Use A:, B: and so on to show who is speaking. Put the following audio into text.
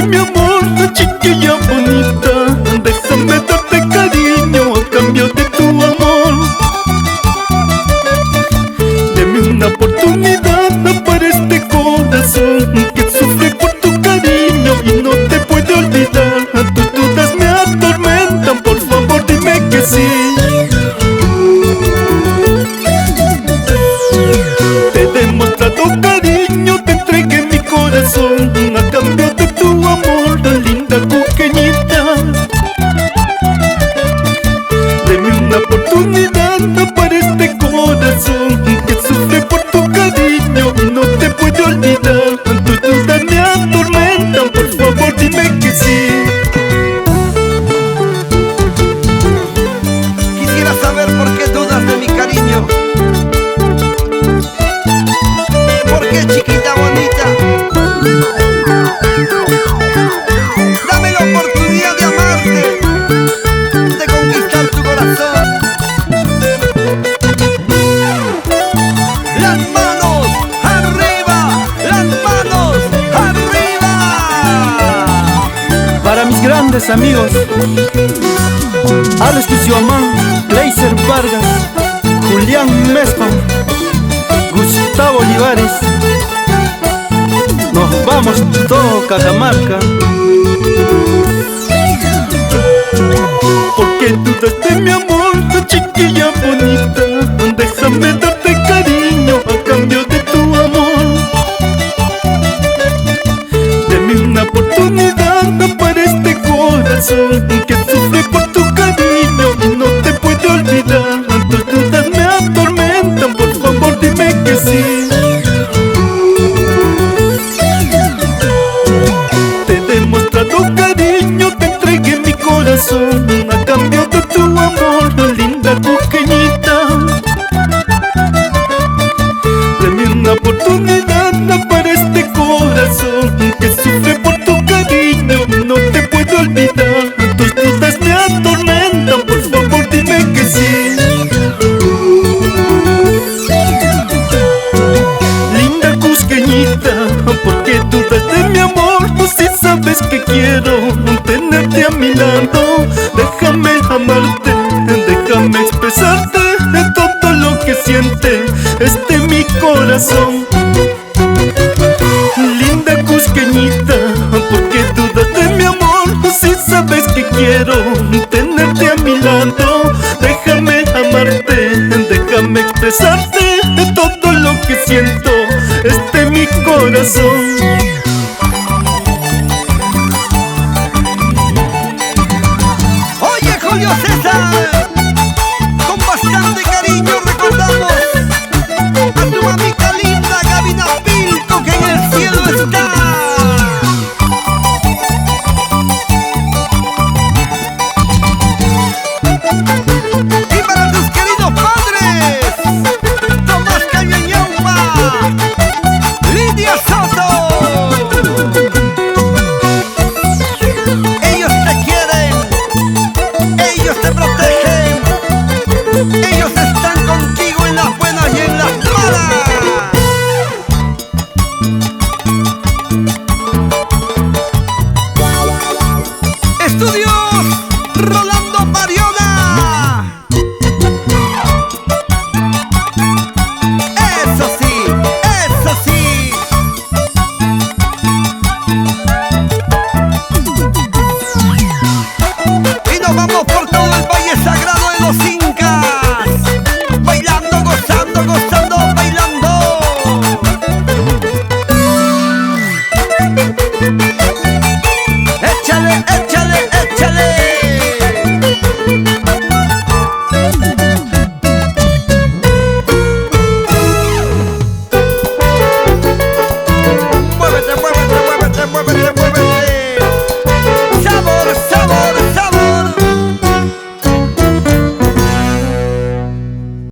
A: Mi amor, chiquilla bonita, déjame darte cariño a cambio de tu amor. Deme una oportunidad para este corazón que sufre por tu cariño y no te puede olvidar. Tus dudas me atormentan, por favor dime que sí. Te he demostrado cariño, te entregué mi corazón a cambio de tu amor, linda pequeñita. Deme una oportunidad para este corazón que sufre por tu cariño y no te puede olvidar. Tus dudas me atormentan, por favor dime que sí.
B: Quisiera saber por qué dudas de mi cariño. ¿Por qué, chiquita bonita? Dame la oportunidad de amarte, de conquistar tu corazón. Las manos arriba, las manos arriba.
A: Para mis grandes amigos, Alex Tiziuamán, Gleiser Vargas, Julián Mespa, Gustavo Olivares, nos vamos todo Cajamarca. ¿Por qué dudas de mi amor, chiquilla bonita? Déjame darte cariño a cambio de tu amor. Deme una oportunidad para este corazón que sufre por tu cariño y no te puede olvidar. Tus dudas me atormentan, por favor dime que sí. Te he demostrado cariño, te entregué mi corazón a cambio de tu amor, linda pequeñita. Dame una oportunidad para este corazón que sufre por tu cariño y no te puedo olvidar. Tus dudas me atormentan, por favor dime que sí. Linda cusqueñita, ¿por qué dudas de mi amor? Si sabes que quiero tenerte a mi lado, déjame amarte, déjame expresarte todo lo que siente mi corazón. Linda cusqueñita, ¿por qué dudas de mi amor? Si sabes que quiero tenerte a mi lado, déjame amarte, déjame expresarte todo lo que siento mi corazón.
B: Oye, Julio César.